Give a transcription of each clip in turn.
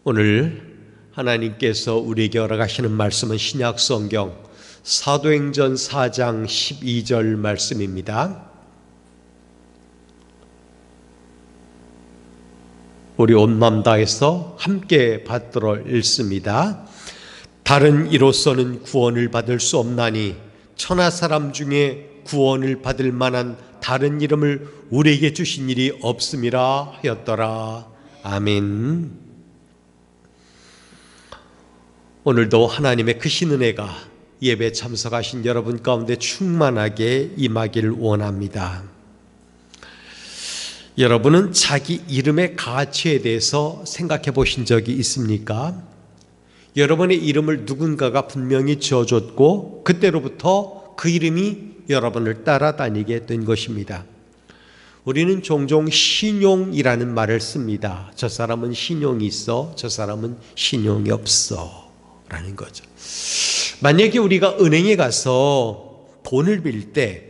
오늘 하나님께서 우리에게 허락하시는 말씀은 신약 성경 사도행전 4장 12절 말씀입니다. 우리 온 마음 다해서 함께 받들어 읽습니다. 다른 이로서는 구원을 받을 수 없나니 천하 사람 중에 구원을 받을 만한 다른 이름을 우리에게 주신 일이 없음이라 하였더라. 아멘. 오늘도 하나님의 크신 은혜가 예배 참석하신 여러분 가운데 충만하게 임하기를 원합니다. 여러분은 자기 이름의 가치에 대해서 생각해 보신 적이 있습니까? 여러분의 이름을 누군가가 분명히 지어줬고 그때로부터 그 이름이 여러분을 따라다니게 된 것입니다. 우리는 종종 신용이라는 말을 씁니다. 저 사람은 신용이 있어, 저 사람은 신용이 없어 라는 거죠. 만약에 우리가 은행에 가서 돈을 빌릴 때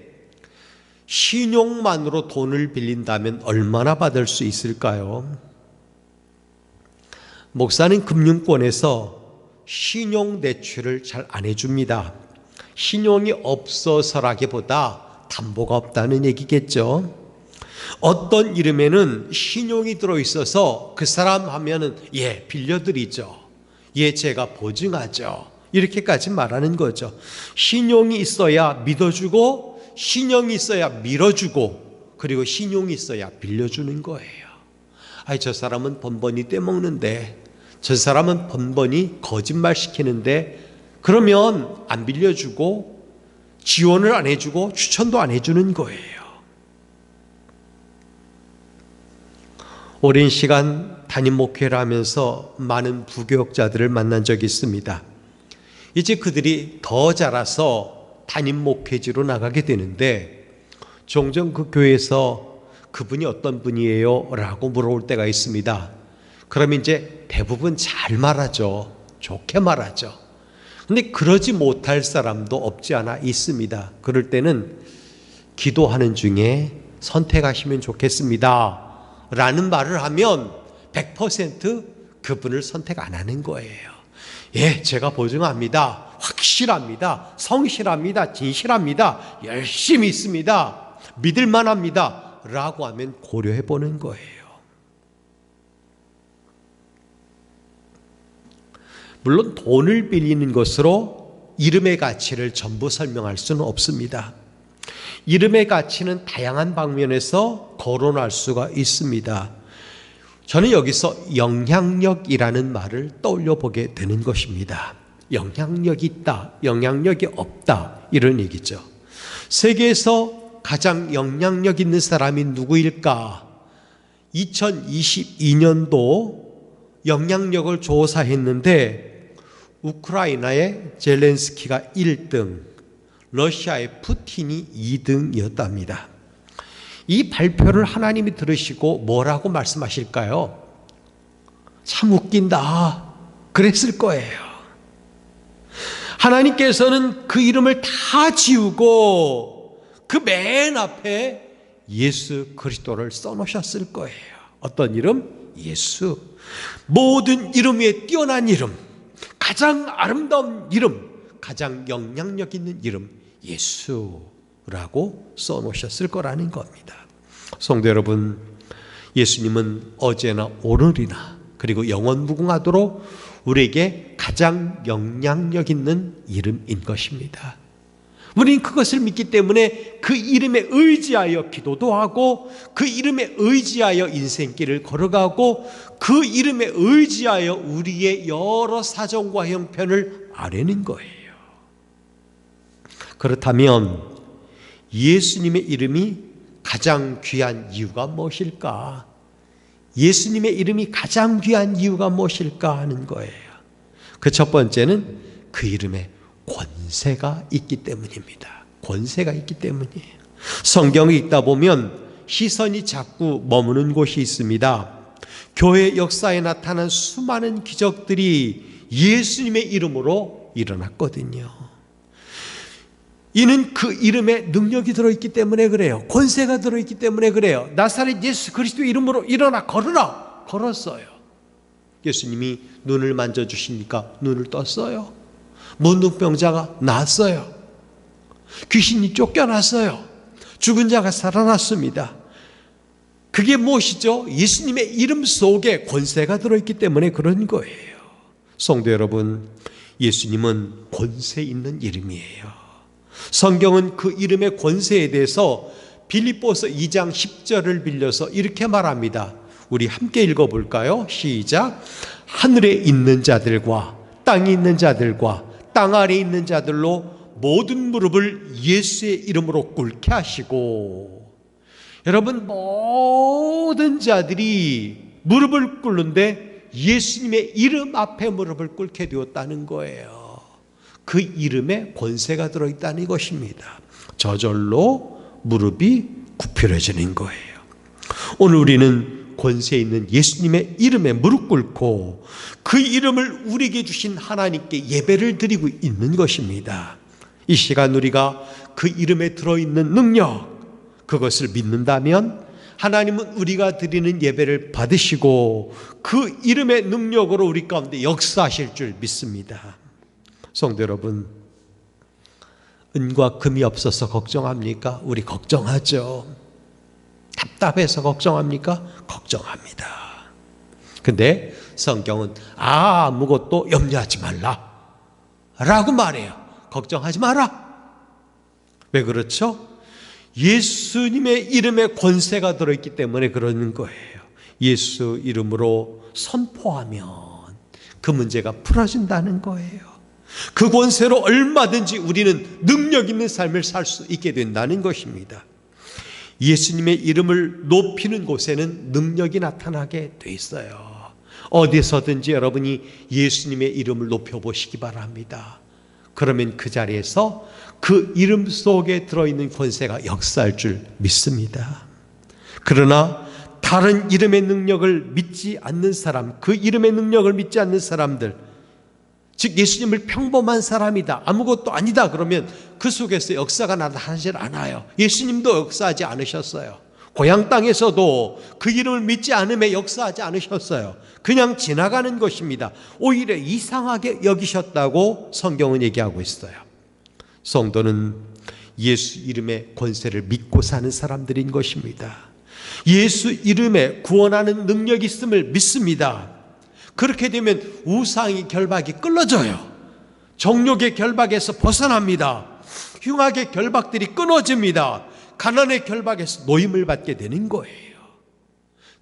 신용만으로 돈을 빌린다면 얼마나 받을 수 있을까요? 목사는 금융권에서 신용대출을 잘 안 해줍니다. 신용이 없어서라기보다 담보가 없다는 얘기겠죠. 어떤 이름에는 신용이 들어있어서 그 사람 하면은 빌려드리죠. 제가 보증하죠. 이렇게까지 말하는 거죠. 신용이 있어야 믿어주고 신용이 있어야 밀어주고 그리고 신용이 있어야 빌려주는 거예요. 저 사람은 번번이 떼먹는데 저 사람은 번번이 거짓말 시키는데 그러면 안 빌려주고 지원을 안 해주고 추천도 안 해주는 거예요. 오랜 시간 담임 목회를 하면서 많은 부교역자들을 만난 적이 있습니다. 이제 그들이 더 자라서 담임 목회지로 나가게 되는데 종종 그 교회에서 그분이 어떤 분이에요? 라고 물어볼 때가 있습니다. 그러면 이제 대부분 잘 말하죠. 좋게 말하죠. 근데 그러지 못할 사람도 없지 않아 있습니다. 그럴 때는 기도하는 중에 선택하시면 좋겠습니다 라는 말을 하면 100% 그분을 선택 안 하는 거예요. 제가 보증합니다. 확실합니다. 성실합니다. 진실합니다. 열심히 있습니다. 믿을만합니다 라고 하면 고려해 보는 거예요. 물론 돈을 빌리는 것으로 이름의 가치를 전부 설명할 수는 없습니다. 이름의 가치는 다양한 방면에서 거론할 수가 있습니다. 저는 여기서 영향력이라는 말을 떠올려 보게 되는 것입니다. 영향력이 있다, 영향력이 없다 이런 얘기죠. 세계에서 가장 영향력 있는 사람이 누구일까? 2022년도 영향력을 조사했는데 우크라이나의 젤렌스키가 1등, 러시아의 푸틴이 2등이었답니다. 이 발표를 하나님이 들으시고 뭐라고 말씀하실까요? 참 웃긴다 그랬을 거예요. 하나님께서는 그 이름을 다 지우고 그 맨 앞에 예수 그리스도를 써놓으셨을 거예요. 어떤 이름? 예수. 모든 이름 위에 뛰어난 이름, 가장 아름다운 이름, 가장 영향력 있는 이름 예수라고 써놓으셨을 거라는 겁니다. 성도 여러분, 예수님은 어제나 오늘이나 그리고 영원무궁하도록 우리에게 가장 영향력 있는 이름인 것입니다. 우리는 그것을 믿기 때문에 그 이름에 의지하여 기도도 하고 그 이름에 의지하여 인생길을 걸어가고 그 이름에 의지하여 우리의 여러 사정과 형편을 아뢰는 거예요. 그렇다면 예수님의 이름이 가장 귀한 이유가 무엇일까? 예수님의 이름이 가장 귀한 이유가 무엇일까 하는 거예요. 그 첫 번째는 그 이름에 권세가 있기 때문입니다. 권세가 있기 때문이에요. 성경을 읽다 보면 시선이 자꾸 머무는 곳이 있습니다. 교회 역사에 나타난 수많은 기적들이 예수님의 이름으로 일어났거든요. 이는 그 이름에 능력이 들어있기 때문에 그래요. 권세가 들어있기 때문에 그래요. 나사렛 예수 그리스도 이름으로 일어나 걸어라. 걸었어요. 예수님이 눈을 만져주시니까 눈을 떴어요. 문둥병자가 나았어요. 귀신이 쫓겨났어요. 죽은 자가 살아났습니다. 그게 무엇이죠? 예수님의 이름 속에 권세가 들어있기 때문에 그런 거예요. 성도 여러분, 예수님은 권세 있는 이름이에요. 성경은 그 이름의 권세에 대해서 빌립보서 2장 10절을 빌려서 이렇게 말합니다. 우리 함께 읽어볼까요? 시작. 하늘에 있는 자들과 땅에 있는 자들과 땅 아래에 있는 자들로 모든 무릎을 예수의 이름으로 꿇게 하시고. 여러분, 모든 자들이 무릎을 꿇는데 예수님의 이름 앞에 무릎을 꿇게 되었다는 거예요. 그 이름에 권세가 들어있다는 것입니다. 저절로 무릎이 굽혀지는 거예요. 오늘 우리는 권세 있는 예수님의 이름에 무릎 꿇고 그 이름을 우리에게 주신 하나님께 예배를 드리고 있는 것입니다. 이 시간 우리가 그 이름에 들어있는 능력, 그것을 믿는다면 하나님은 우리가 드리는 예배를 받으시고 그 이름의 능력으로 우리 가운데 역사하실 줄 믿습니다. 성도 여러분, 은과 금이 없어서 걱정합니까? 우리 걱정하죠. 답답해서 걱정합니까? 걱정합니다. 근데 성경은 아무것도 염려하지 말라 라고 말해요. 걱정하지 마라. 왜 그렇죠? 예수님의 이름에 권세가 들어있기 때문에 그러는 거예요. 예수 이름으로 선포하면 그 문제가 풀어진다는 거예요. 그 권세로 얼마든지 우리는 능력 있는 삶을 살 수 있게 된다는 것입니다. 예수님의 이름을 높이는 곳에는 능력이 나타나게 돼 있어요. 어디서든지 여러분이 예수님의 이름을 높여보시기 바랍니다. 그러면 그 자리에서 그 이름 속에 들어있는 권세가 역사할 줄 믿습니다. 그러나 다른 이름의 능력을 믿지 않는 사람, 그 이름의 능력을 믿지 않는 사람들, 즉 예수님을 평범한 사람이다, 아무것도 아니다 그러면 그 속에서 역사가 나타나지 않아요. 예수님도 역사하지 않으셨어요. 고향 땅에서도 그 이름을 믿지 않음에 역사하지 않으셨어요. 그냥 지나가는 것입니다. 오히려 이상하게 여기셨다고 성경은 얘기하고 있어요. 성도는 예수 이름의 권세를 믿고 사는 사람들인 것입니다. 예수 이름에 구원하는 능력이 있음을 믿습니다. 그렇게 되면 우상의 결박이 끊어져요. 정욕의 결박에서 벗어납니다. 흉악의 결박들이 끊어집니다. 가난의 결박에서 노임을 받게 되는 거예요.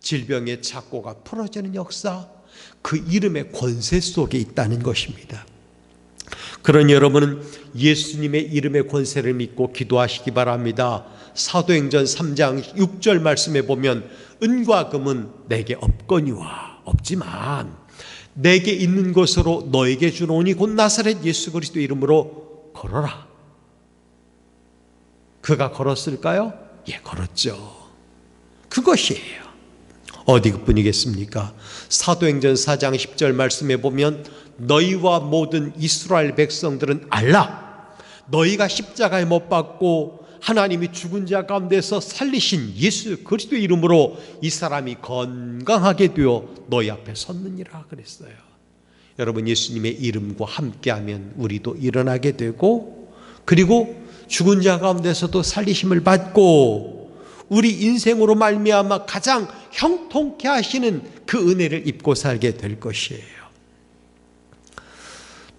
질병의 착고가 풀어지는 역사, 그 이름의 권세 속에 있다는 것입니다. 그러니 여러분은 예수님의 이름의 권세를 믿고 기도하시기 바랍니다. 사도행전 3장 6절 말씀에 보면 은과 금은 내게 없거니와 없지만 내게 있는 것으로 너에게 주노니 곧 나사렛 예수 그리스도 이름으로 걸어라. 그가 걸었을까요? 예, 걸었죠. 그것이에요. 어디 그뿐이겠습니까? 사도행전 4장 10절 말씀에 보면 너희와 모든 이스라엘 백성들은 알라. 너희가 십자가에 못 박고 하나님이 죽은 자 가운데서 살리신 예수 그리스도 이름으로 이 사람이 건강하게 되어 너희 앞에 섰느니라 그랬어요. 여러분, 예수님의 이름과 함께하면 우리도 일어나게 되고, 그리고 죽은 자 가운데서도 살리심을 받고 우리 인생으로 말미암아 가장 형통케 하시는 그 은혜를 입고 살게 될 것이에요.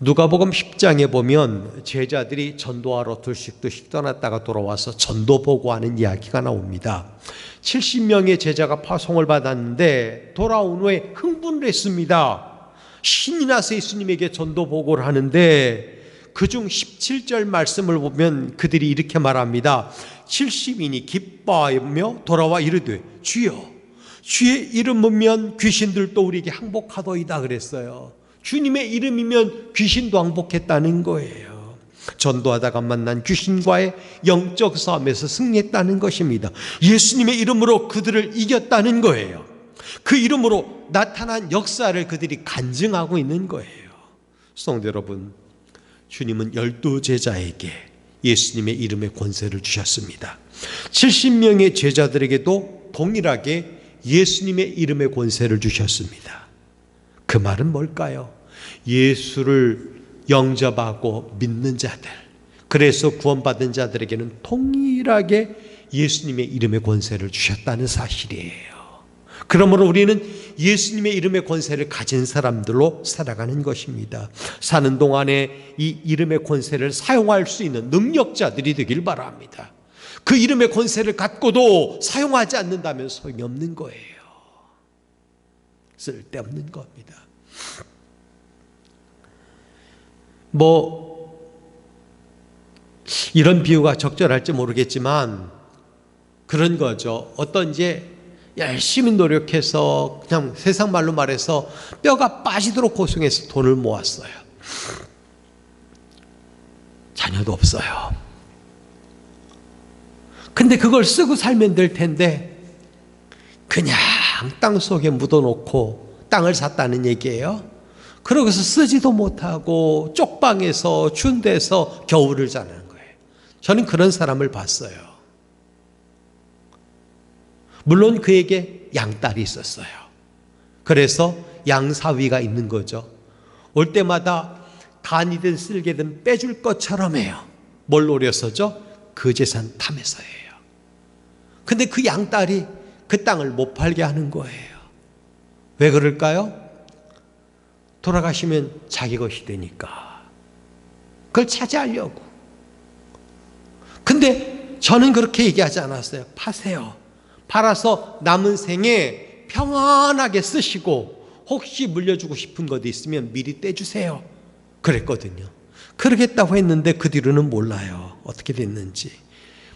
누가복음 10장에 보면 제자들이 전도하러 둘씩 떠났다가 돌아와서 전도 보고하는 이야기가 나옵니다. 70명의 제자가 파송을 받았는데 돌아온 후에 흥분을 했습니다. 신이 나서 예수님에게 전도 보고를 하는데 그중 17절 말씀을 보면 그들이 이렇게 말합니다. 70인이 기뻐하며 돌아와 이르되 주여 주의 이름이면 귀신들도 우리에게 항복하더이다 그랬어요. 주님의 이름이면 귀신도 항복했다는 거예요. 전도하다가 만난 귀신과의 영적 싸움에서 승리했다는 것입니다. 예수님의 이름으로 그들을 이겼다는 거예요. 그 이름으로 나타난 역사를 그들이 간증하고 있는 거예요. 성도 여러분, 주님은 12제자에게 예수님의 이름의 권세를 주셨습니다. 70명의 제자들에게도 동일하게 예수님의 이름의 권세를 주셨습니다. 그 말은 뭘까요? 예수를 영접하고 믿는 자들, 그래서 구원받은 자들에게는 동일하게 예수님의 이름의 권세를 주셨다는 사실이에요. 그러므로 우리는 예수님의 이름의 권세를 가진 사람들로 살아가는 것입니다. 사는 동안에 이 이름의 권세를 사용할 수 있는 능력자들이 되길 바랍니다. 그 이름의 권세를 갖고도 사용하지 않는다면 소용이 없는 거예요. 쓸데없는 겁니다. 이런 비유가 적절할지 모르겠지만 그런 거죠. 어떤 이제 열심히 노력해서 그냥 세상 말로 말해서 뼈가 빠지도록 고생해서 돈을 모았어요. 자녀도 없어요. 근데 그걸 쓰고 살면 될 텐데 그냥 땅 속에 묻어놓고 땅을 샀다는 얘기예요. 그러고서 쓰지도 못하고 쪽방에서 추운 데서 겨울을 자는 거예요. 저는 그런 사람을 봤어요. 물론 그에게 양딸이 있었어요. 그래서 양사위가 있는 거죠. 올 때마다 간이든 쓸개든 빼줄 것처럼 해요. 뭘 노려서죠? 그 재산 탐해서예요. 근데 그 양딸이 그 땅을 못 팔게 하는 거예요. 왜 그럴까요? 돌아가시면 자기 것이 되니까. 그걸 차지하려고. 근데 저는 그렇게 얘기하지 않았어요. 파세요. 팔아서 남은 생에 평안하게 쓰시고 혹시 물려주고 싶은 것도 있으면 미리 떼주세요. 그랬거든요. 그러겠다고 했는데 그 뒤로는 몰라요. 어떻게 됐는지.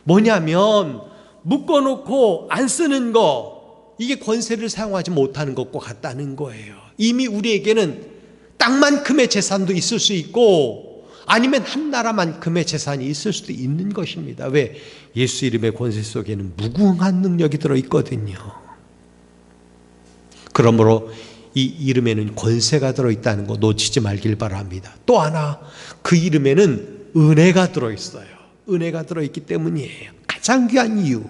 뭐냐면 묶어놓고 안 쓰는 거, 이게 권세를 사용하지 못하는 것과 같다는 거예요. 이미 우리에게는 땅만큼의 재산도 있을 수 있고 아니면 한 나라만큼의 재산이 있을 수도 있는 것입니다. 왜? 예수 이름의 권세 속에는 무궁한 능력이 들어있거든요. 그러므로 이 이름에는 권세가 들어있다는 거 놓치지 말길 바랍니다. 또 하나, 그 이름에는 은혜가 들어있어요. 은혜가 들어있기 때문이에요. 가장 귀한 이유.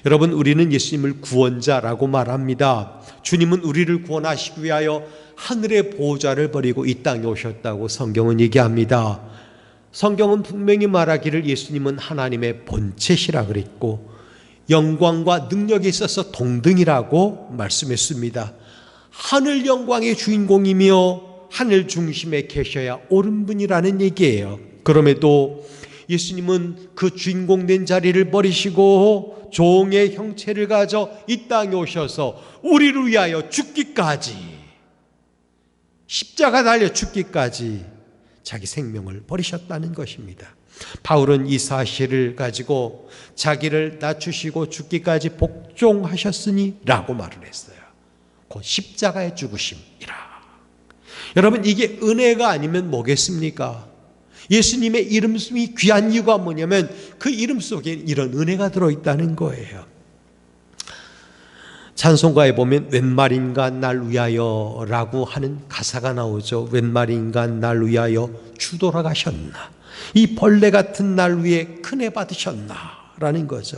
여러분, 우리는 예수님을 구원자라고 말합니다. 주님은 우리를 구원하시기 위하여 하늘의 보좌를 버리고 이 땅에 오셨다고 성경은 얘기합니다. 성경은 분명히 말하기를 예수님은 하나님의 본체시라 그랬고 영광과 능력에 있어서 동등이라고 말씀했습니다. 하늘 영광의 주인공이며 하늘 중심에 계셔야 옳은 분이라는 얘기예요. 그럼에도 예수님은 그 주인공 된 자리를 버리시고 종의 형체를 가져 이 땅에 오셔서 우리를 위하여 죽기까지, 십자가 달려 죽기까지 자기 생명을 버리셨다는 것입니다. 바울은 이 사실을 가지고 자기를 낮추시고 죽기까지 복종하셨으니 라고 말을 했어요. 곧 십자가의 죽으심이라. 여러분, 이게 은혜가 아니면 뭐겠습니까? 예수님의 이름이 귀한 이유가 뭐냐면 그 이름 속에 이런 은혜가 들어있다는 거예요. 찬송가에 보면 웬 말인가 날 위하여 라고 하는 가사가 나오죠. 웬 말인가 날 위하여 주 돌아가셨나, 이 벌레 같은 날 위해 큰애 받으셨나 라는 거죠.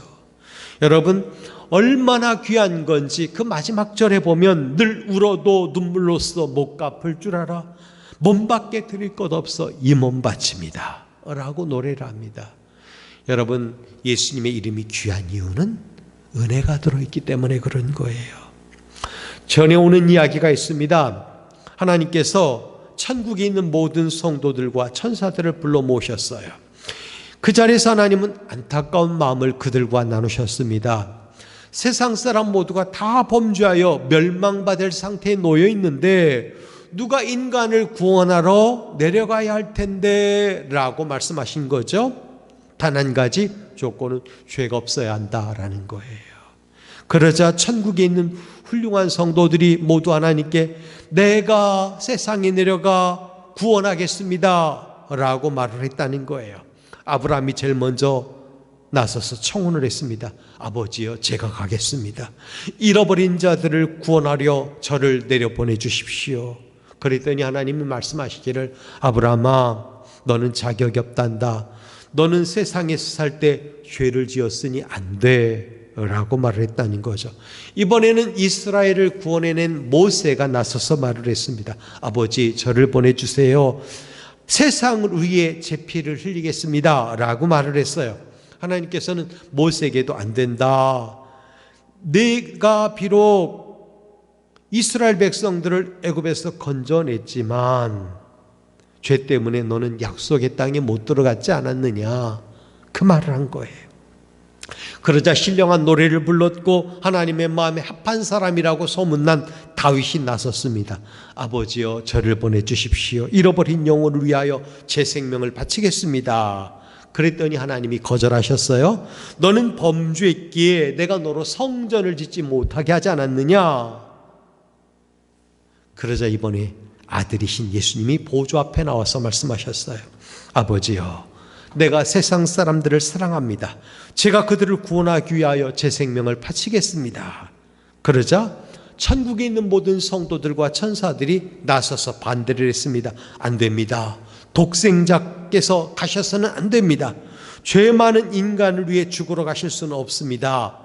여러분, 얼마나 귀한 건지 그 마지막 절에 보면 늘 울어도 눈물로써 못 갚을 줄 알아 몸밖에 드릴 것 없어 이 몸 바칩니다 라고 노래를 합니다. 여러분, 예수님의 이름이 귀한 이유는 은혜가 들어있기 때문에 그런 거예요. 전해오는 이야기가 있습니다. 하나님께서 천국에 있는 모든 성도들과 천사들을 불러 모셨어요. 그 자리에서 하나님은 안타까운 마음을 그들과 나누셨습니다. 세상 사람 모두가 다 범죄하여 멸망받을 상태에 놓여 있는데 누가 인간을 구원하러 내려가야 할 텐데 라고 말씀하신 거죠. 단 한 가지 조건은 죄가 없어야 한다라는 거예요. 그러자 천국에 있는 훌륭한 성도들이 모두 하나님께 내가 세상에 내려가 구원하겠습니다 라고 말을 했다는 거예요. 아브라함이 제일 먼저 나서서 청혼을 했습니다. 아버지여, 제가 가겠습니다. 잃어버린 자들을 구원하려 저를 내려보내 주십시오. 그랬더니 하나님이 말씀하시기를 아브라함아, 너는 자격이 없단다. 너는 세상에서 살 때 죄를 지었으니 안 돼. 라고 말을 했다는 거죠. 이번에는 이스라엘을 구원해낸 모세가 나서서 말을 했습니다. 아버지, 저를 보내주세요. 세상을 위해 제 피를 흘리겠습니다 라고 말을 했어요. 하나님께서는 모세에게도 안 된다. 내가 비록 이스라엘 백성들을 애굽에서 건져냈지만 죄 때문에 너는 약속의 땅에 못 들어갔지 않았느냐, 그 말을 한 거예요. 그러자 신령한 노래를 불렀고 하나님의 마음에 합한 사람이라고 소문난 다윗이 나섰습니다. 아버지여, 저를 보내주십시오. 잃어버린 영혼을 위하여 제 생명을 바치겠습니다. 그랬더니 하나님이 거절하셨어요. 너는 범죄했기에 내가 너로 성전을 짓지 못하게 하지 않았느냐. 그러자 이번에 아들이신 예수님이 보좌 앞에 나와서 말씀하셨어요. 아버지여, 내가 세상 사람들을 사랑합니다. 제가 그들을 구원하기 위하여 제 생명을 바치겠습니다. 그러자 천국에 있는 모든 성도들과 천사들이 나서서 반대를 했습니다. 안 됩니다. 독생자께서 가셔서는 안 됩니다. 죄 많은 인간을 위해 죽으러 가실 수는 없습니다.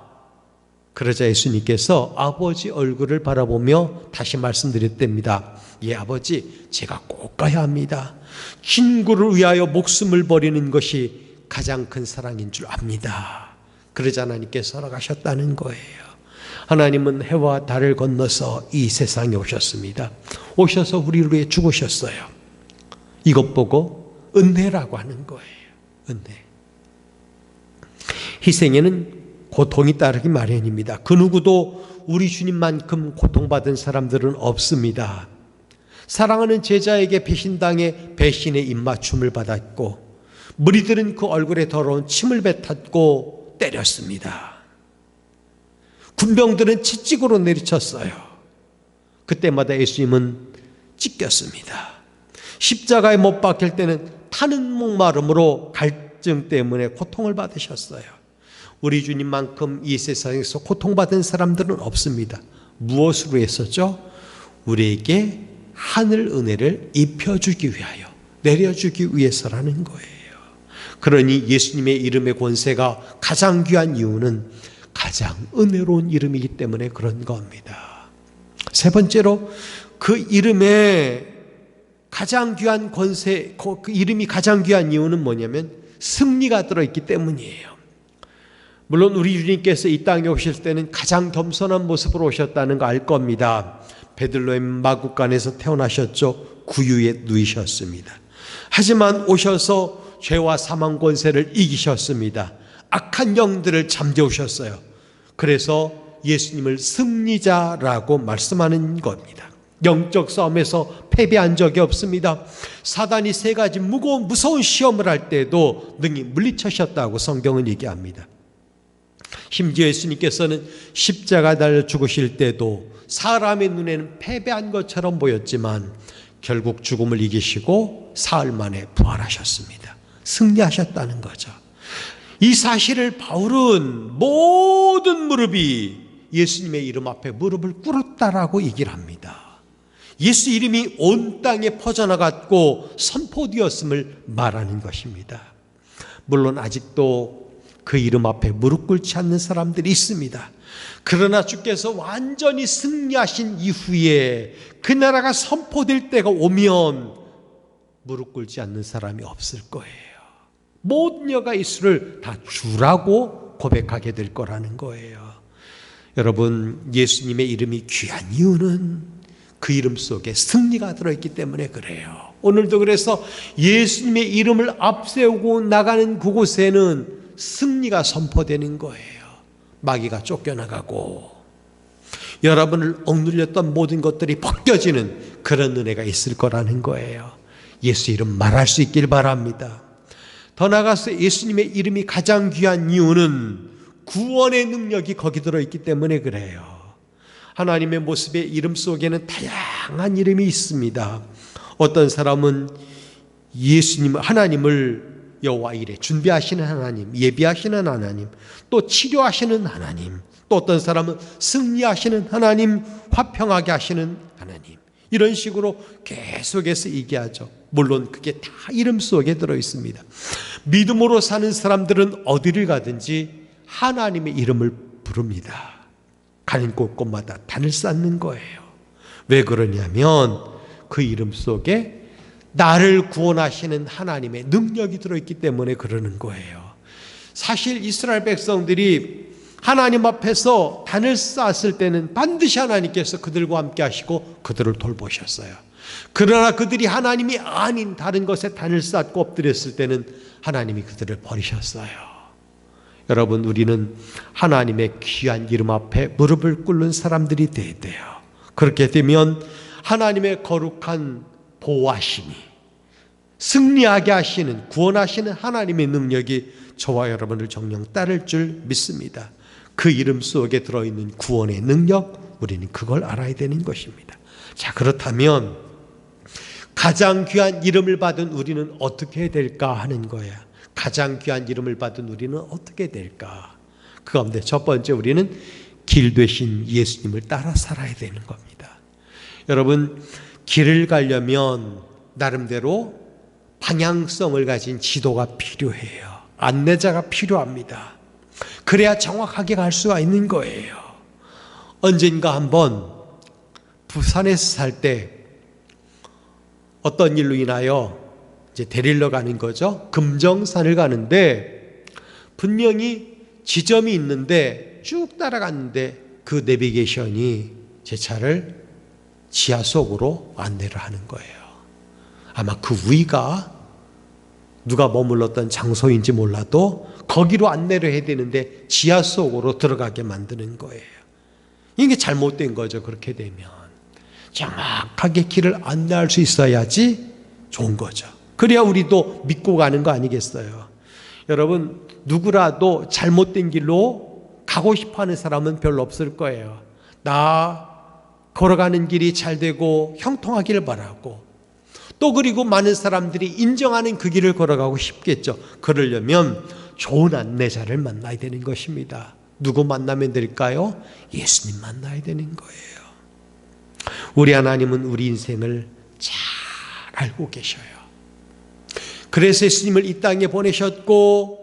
그러자 예수님께서 아버지 얼굴을 바라보며 다시 말씀드렸답니다. 예, 아버지, 제가 꼭 가야 합니다. 친구를 위하여 목숨을 버리는 것이 가장 큰 사랑인 줄 압니다. 그러자 하나님께서 허락하셨다는 거예요. 하나님은 해와 달을 건너서 이 세상에 오셨습니다. 오셔서 우리를 위해 죽으셨어요. 이것 보고 은혜라고 하는 거예요. 은혜. 희생에는 고통이 따르기 마련입니다. 그 누구도 우리 주님만큼 고통받은 사람들은 없습니다. 사랑하는 제자에게 배신당해 배신의 입맞춤을 받았고, 무리들은 그 얼굴에 더러운 침을 뱉었고 때렸습니다. 군병들은 채찍으로 내리쳤어요. 그때마다 예수님은 찢겼습니다. 십자가에 못 박힐 때는 타는 목마름으로 갈증 때문에 고통을 받으셨어요. 우리 주님만큼 이 세상에서 고통받은 사람들은 없습니다. 무엇으로 했었죠? 우리에게 하늘 은혜를 입혀주기 위하여, 내려주기 위해서라는 거예요. 그러니 예수님의 이름의 권세가 가장 귀한 이유는 가장 은혜로운 이름이기 때문에 그런 겁니다. 세 번째로, 그 이름의 가장 귀한 권세, 그 이름이 가장 귀한 이유는 뭐냐면 승리가 들어있기 때문이에요. 물론 우리 주님께서 이 땅에 오실 때는 가장 겸손한 모습으로 오셨다는 거 알 겁니다. 베들레헴 마구간에서 태어나셨죠. 구유에 누이셨습니다. 하지만 오셔서 죄와 사망 권세를 이기셨습니다. 악한 영들을 잠재우셨어요. 그래서 예수님을 승리자라고 말씀하는 겁니다. 영적 싸움에서 패배한 적이 없습니다. 사단이 세 가지 무서운 시험을 할 때도 능히 물리쳐셨다고 성경은 얘기합니다. 심지어 예수님께서는 십자가 달려 죽으실 때도 사람의 눈에는 패배한 것처럼 보였지만 결국 죽음을 이기시고 사흘 만에 부활하셨습니다. 승리하셨다는 거죠. 이 사실을 바울은 모든 무릎이 예수님의 이름 앞에 무릎을 꿇었다라고 얘기를 합니다. 예수 이름이 온 땅에 퍼져나갔고 선포되었음을 말하는 것입니다. 물론 아직도 그 이름 앞에 무릎 꿇지 않는 사람들이 있습니다. 그러나 주께서 완전히 승리하신 이후에 그 나라가 선포될 때가 오면 무릎 꿇지 않는 사람이 없을 거예요. 모든 여가 예수를 다 주라고 고백하게 될 거라는 거예요. 여러분, 예수님의 이름이 귀한 이유는 그 이름 속에 승리가 들어있기 때문에 그래요. 오늘도 그래서 예수님의 이름을 앞세우고 나가는 그곳에는 승리가 선포되는 거예요. 마귀가 쫓겨나가고 여러분을 억눌렸던 모든 것들이 벗겨지는 그런 은혜가 있을 거라는 거예요. 예수 이름 말할 수 있길 바랍니다. 더 나아가서 예수님의 이름이 가장 귀한 이유는 구원의 능력이 거기 들어있기 때문에 그래요. 하나님의 모습의 이름 속에는 다양한 이름이 있습니다. 어떤 사람은 예수님, 하나님을 여호와 이레, 준비하시는 하나님, 예비하시는 하나님, 또 치료하시는 하나님, 또 어떤 사람은 승리하시는 하나님, 화평하게 하시는 하나님, 이런 식으로 계속해서 얘기하죠. 물론 그게 다 이름 속에 들어있습니다. 믿음으로 사는 사람들은 어디를 가든지 하나님의 이름을 부릅니다. 가는 곳곳마다 단을 쌓는 거예요. 왜 그러냐면 그 이름 속에 나를 구원하시는 하나님의 능력이 들어있기 때문에 그러는 거예요. 사실 이스라엘 백성들이 하나님 앞에서 단을 쌓았을 때는 반드시 하나님께서 그들과 함께 하시고 그들을 돌보셨어요. 그러나 그들이 하나님이 아닌 다른 것에 단을 쌓고 엎드렸을 때는 하나님이 그들을 버리셨어요. 여러분, 우리는 하나님의 귀한 이름 앞에 무릎을 꿇는 사람들이 돼야 돼요. 그렇게 되면 하나님의 거룩한 보호하심이, 승리하게 하시는, 구원하시는 하나님의 능력이 저와 여러분을 정녕 따를 줄 믿습니다. 그 이름 속에 들어있는 구원의 능력, 우리는 그걸 알아야 되는 것입니다. 자, 그렇다면 가장 귀한 이름을 받은 우리는 어떻게 해야 될까 하는 거야. 가장 귀한 이름을 받은 우리는 어떻게 될까? 그 가운데 첫 번째, 우리는 길 되신 예수님을 따라 살아야 되는 겁니다. 여러분, 길을 가려면 나름대로 방향성을 가진 지도가 필요해요. 안내자가 필요합니다. 그래야 정확하게 갈 수가 있는 거예요. 언젠가 한번 부산에서 살 때 어떤 일로 인하여 이제 데리러 가는 거죠. 금정산을 가는데 분명히 지점이 있는데 쭉 따라갔는데 그 내비게이션이 제 차를 지하 속으로 안내를 하는 거예요. 아마 그 위가 누가 머물렀던 장소인지 몰라도 거기로 안내를 해야 되는데 지하 속으로 들어가게 만드는 거예요. 이게 잘못된 거죠. 그렇게 되면 정확하게 길을 안내할 수 있어야지 좋은 거죠. 그래야 우리도 믿고 가는 거 아니겠어요? 여러분, 누구라도 잘못된 길로 가고 싶어하는 사람은 별로 없을 거예요. 나 걸어가는 길이 잘 되고 형통하기를 바라고, 또 그리고 많은 사람들이 인정하는 그 길을 걸어가고 싶겠죠. 그러려면 좋은 안내자를 만나야 되는 것입니다. 누구 만나면 될까요? 예수님 만나야 되는 거예요. 우리 하나님은 우리 인생을 잘 알고 계셔요. 그래서 예수님을 이 땅에 보내셨고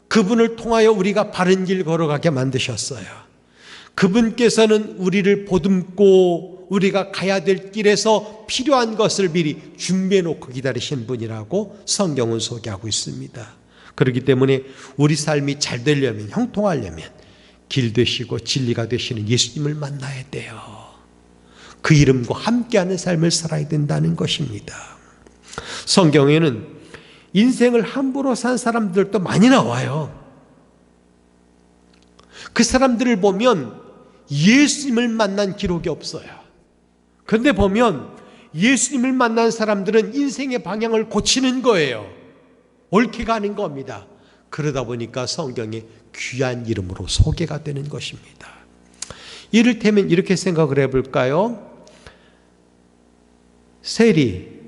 그분을 통하여 우리가 바른 길 걸어가게 만드셨어요. 그분께서는 우리를 보듬고 우리가 가야 될 길에서 필요한 것을 미리 준비해 놓고 기다리신 분이라고 성경은 소개하고 있습니다. 그렇기 때문에 우리 삶이 잘 되려면, 형통하려면 길 되시고 진리가 되시는 예수님을 만나야 돼요. 그 이름과 함께하는 삶을 살아야 된다는 것입니다. 성경에는 인생을 함부로 산 사람들도 많이 나와요. 그 사람들을 보면 예수님을 만난 기록이 없어요. 그런데 보면 예수님을 만난 사람들은 인생의 방향을 고치는 거예요. 옳게 가는 겁니다. 그러다 보니까 성경에 귀한 이름으로 소개가 되는 것입니다. 이를테면 이렇게 생각을 해볼까요? 세리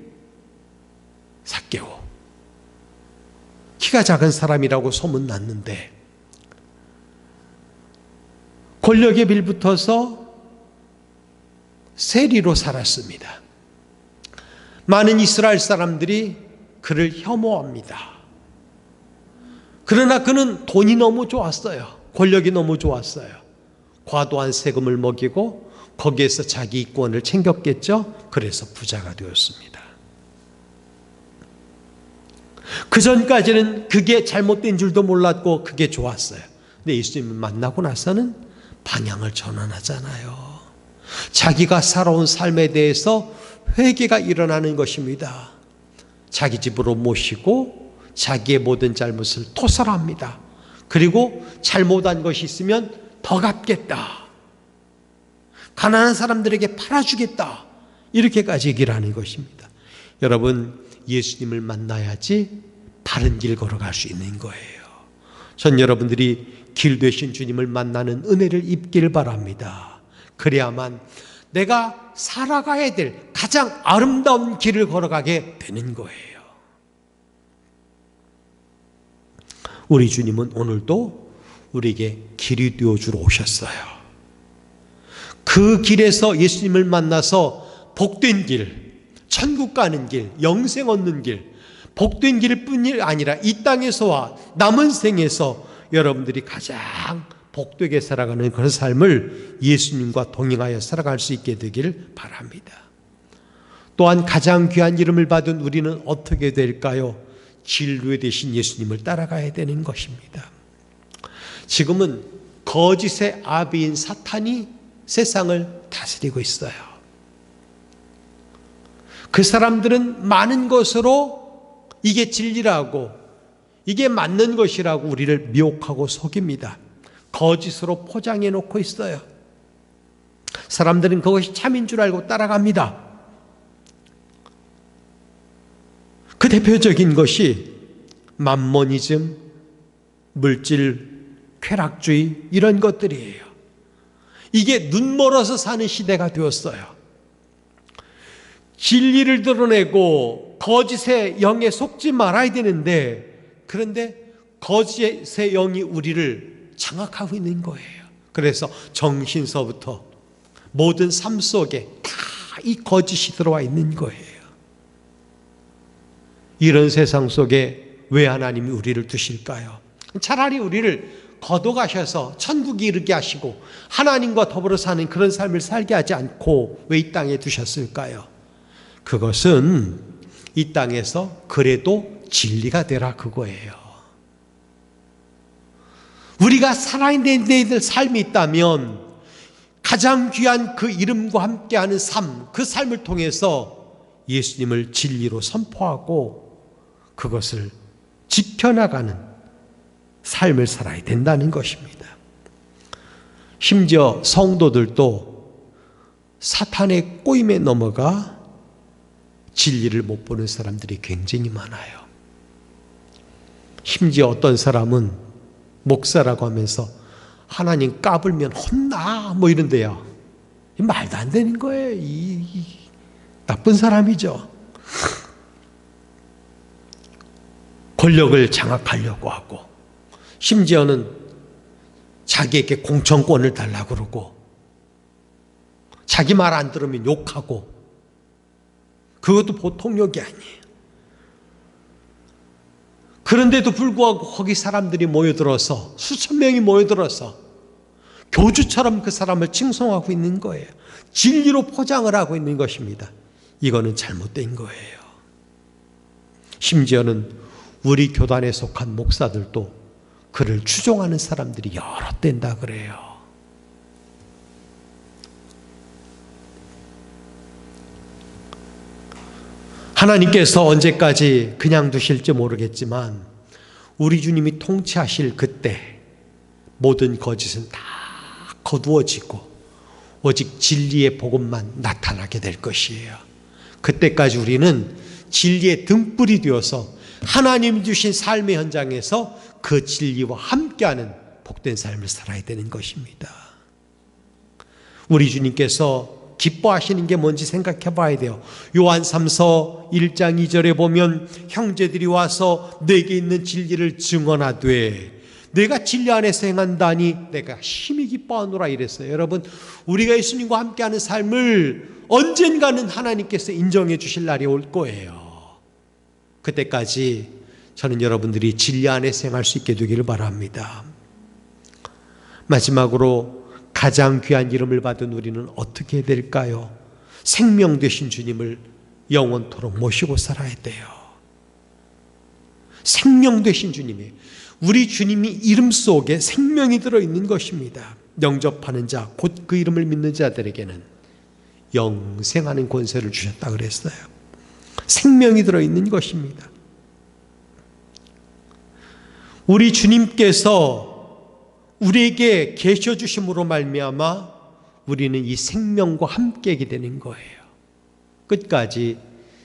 삭개오, 키가 작은 사람이라고 소문났는데 권력에 빌붙어서 세리로 살았습니다. 많은 이스라엘 사람들이 그를 혐오합니다. 그러나 그는 돈이 너무 좋았어요. 권력이 너무 좋았어요. 과도한 세금을 먹이고 거기에서 자기 이권을 챙겼겠죠. 그래서 부자가 되었습니다. 그 전까지는 그게 잘못된 줄도 몰랐고 그게 좋았어요. 근데 예수님을 만나고 나서는 방향을 전환하잖아요. 자기가 살아온 삶에 대해서 회개가 일어나는 것입니다. 자기 집으로 모시고 자기의 모든 잘못을 토설합니다. 그리고 잘못한 것이 있으면 더 갚겠다, 가난한 사람들에게 팔아주겠다, 이렇게까지 얘기를 하는 것입니다. 여러분, 예수님을 만나야지 바른 길 걸어갈 수 있는 거예요. 전 여러분들이 길 되신 주님을 만나는 은혜를 입길 바랍니다. 그래야만 내가 살아가야 될 가장 아름다운 길을 걸어가게 되는 거예요. 우리 주님은 오늘도 우리에게 길이 되어주러 오셨어요. 그 길에서 예수님을 만나서 복된 길, 천국 가는 길, 영생 얻는 길, 복된 길뿐이 아니라 이 땅에서와 남은 생에서 여러분들이 가장 복되게 살아가는 그런 삶을 예수님과 동행하여 살아갈 수 있게 되길 바랍니다. 또한 가장 귀한 이름을 받은 우리는 어떻게 될까요? 진리의 대신 예수님을 따라가야 되는 것입니다. 지금은 거짓의 아비인 사탄이 세상을 다스리고 있어요. 그 사람들은 많은 것으로 이게 진리라고, 이게 맞는 것이라고 우리를 미혹하고 속입니다. 거짓으로 포장해 놓고 있어요. 사람들은 그것이 참인 줄 알고 따라갑니다. 그 대표적인 것이 맘모니즘, 물질, 쾌락주의 이런 것들이에요. 이게 눈멀어서 사는 시대가 되었어요. 진리를 드러내고 거짓의 영에 속지 말아야 되는데, 그런데 거짓의 영이 우리를 장악하고 있는 거예요. 그래서 정신서부터 모든 삶 속에 다 이 거짓이 들어와 있는 거예요. 이런 세상 속에 왜 하나님이 우리를 두실까요? 차라리 우리를 거둬가셔서 천국에 이르게 하시고 하나님과 더불어 사는 그런 삶을 살게 하지 않고 왜 이 땅에 두셨을까요? 그것은 이 땅에서 그래도 진리가 되라 그거예요. 우리가 살아있는 데들 삶이 있다면 가장 귀한 그 이름과 함께하는 삶, 그 삶을 통해서 예수님을 진리로 선포하고 그것을 지켜나가는 삶을 살아야 된다는 것입니다. 심지어 성도들도 사탄의 꼬임에 넘어가 진리를 못 보는 사람들이 굉장히 많아요. 심지어 어떤 사람은 목사라고 하면서 하나님 까불면 혼나 뭐 이런데요. 말도 안 되는 거예요. 이 나쁜 사람이죠. 권력을 장악하려고 하고 심지어는 자기에게 공천권을 달라고 그러고 자기 말 안 들으면 욕하고, 그것도 보통 욕이 아니에요. 그런데도 불구하고 거기 사람들이 모여들어서 수천 명이 모여들어서 교주처럼 그 사람을 칭송하고 있는 거예요. 진리로 포장을 하고 있는 것입니다. 이거는 잘못된 거예요. 심지어는 우리 교단에 속한 목사들도 그를 추종하는 사람들이 여러 된다 그래요. 하나님께서 언제까지 그냥 두실지 모르겠지만 우리 주님이 통치하실 그때 모든 거짓은 다 거두어지고 오직 진리의 복음만 나타나게 될 것이에요. 그때까지 우리는 진리의 등불이 되어서 하나님 주신 삶의 현장에서 그 진리와 함께하는 복된 삶을 살아야 되는 것입니다. 우리 주님께서 기뻐하시는 게 뭔지 생각해 봐야 돼요. 요한 3서 1장 2절에 보면 형제들이 와서 내게 있는 진리를 증언하되 내가 진리 안에서 행한다니 내가 심히 기뻐하노라 이랬어요. 여러분, 우리가 예수님과 함께하는 삶을 언젠가는 하나님께서 인정해 주실 날이 올 거예요. 그때까지 저는 여러분들이 진리 안에서 행할 수 있게 되기를 바랍니다. 마지막으로 가장 귀한 이름을 받은 우리는 어떻게 될까요? 생명 되신 주님을 영원토록 모시고 살아야 돼요. 생명 되신 주님이, 우리 주님이 이름 속에 생명이 들어있는 것입니다. 영접하는 자, 곧 그 이름을 믿는 자들에게는 영생하는 권세를 주셨다 그랬어요. 생명이 들어있는 것입니다. 우리 주님께서 우리에게 계셔 주심으로 말미암아 우리는 이 생명과 함께하게 되는 거예요. 끝까지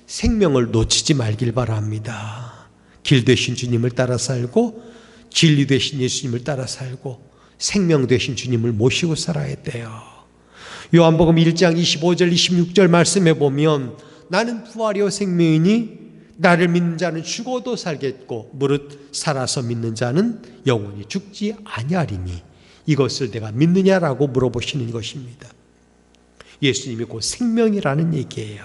생명을 놓치지 말길 바랍니다. 길 되신 주님을 따라 살고 진리 되신 예수님을 따라 살고 생명 되신 주님을 모시고 살아야 돼요. 요한복음 1장 25절 26절 말씀에 보면 나는 부활이요 생명이니 나를 믿는 자는 죽어도 살겠고 무릇 살아서 믿는 자는 영원히 죽지 아니하리니 이것을 내가 믿느냐라고 물어보시는 것입니다. 예수님이 곧 생명이라는 얘기예요.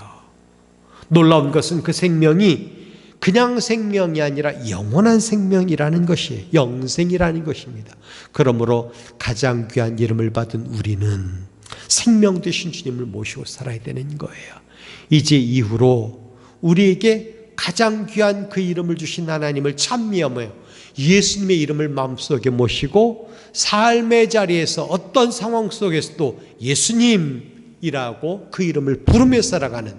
놀라운 것은 그 생명이 그냥 생명이 아니라 영원한 생명이라는 것이에요. 영생이라는 것입니다. 그러므로 가장 귀한 이름을 받은 우리는 생명 되신 주님을 모시고 살아야 되는 거예요. 이제 이후로 우리에게 가장 귀한 그 이름을 주신 하나님을 찬미하며 예수님의 이름을 마음속에 모시고 삶의 자리에서 어떤 상황 속에서도 예수님이라고 그 이름을 부르며 살아가는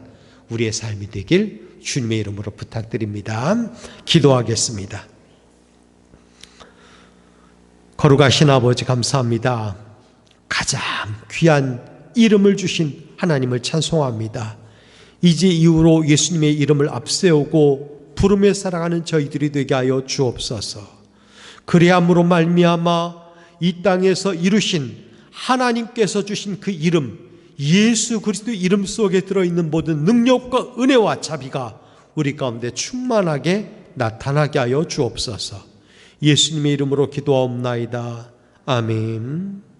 우리의 삶이 되길 주님의 이름으로 부탁드립니다. 기도하겠습니다. 거룩하신 아버지 감사합니다. 가장 귀한 이름을 주신 하나님을 찬송합니다. 이제 이후로 예수님의 이름을 앞세우고 부르며 살아가는 저희들이 되게 하여 주옵소서. 그리함으로 말미암아 이 땅에서 이루신 하나님께서 주신 그 이름, 예수 그리스도의 이름 속에 들어있는 모든 능력과 은혜와 자비가 우리 가운데 충만하게 나타나게 하여 주옵소서. 예수님의 이름으로 기도하옵나이다. 아멘.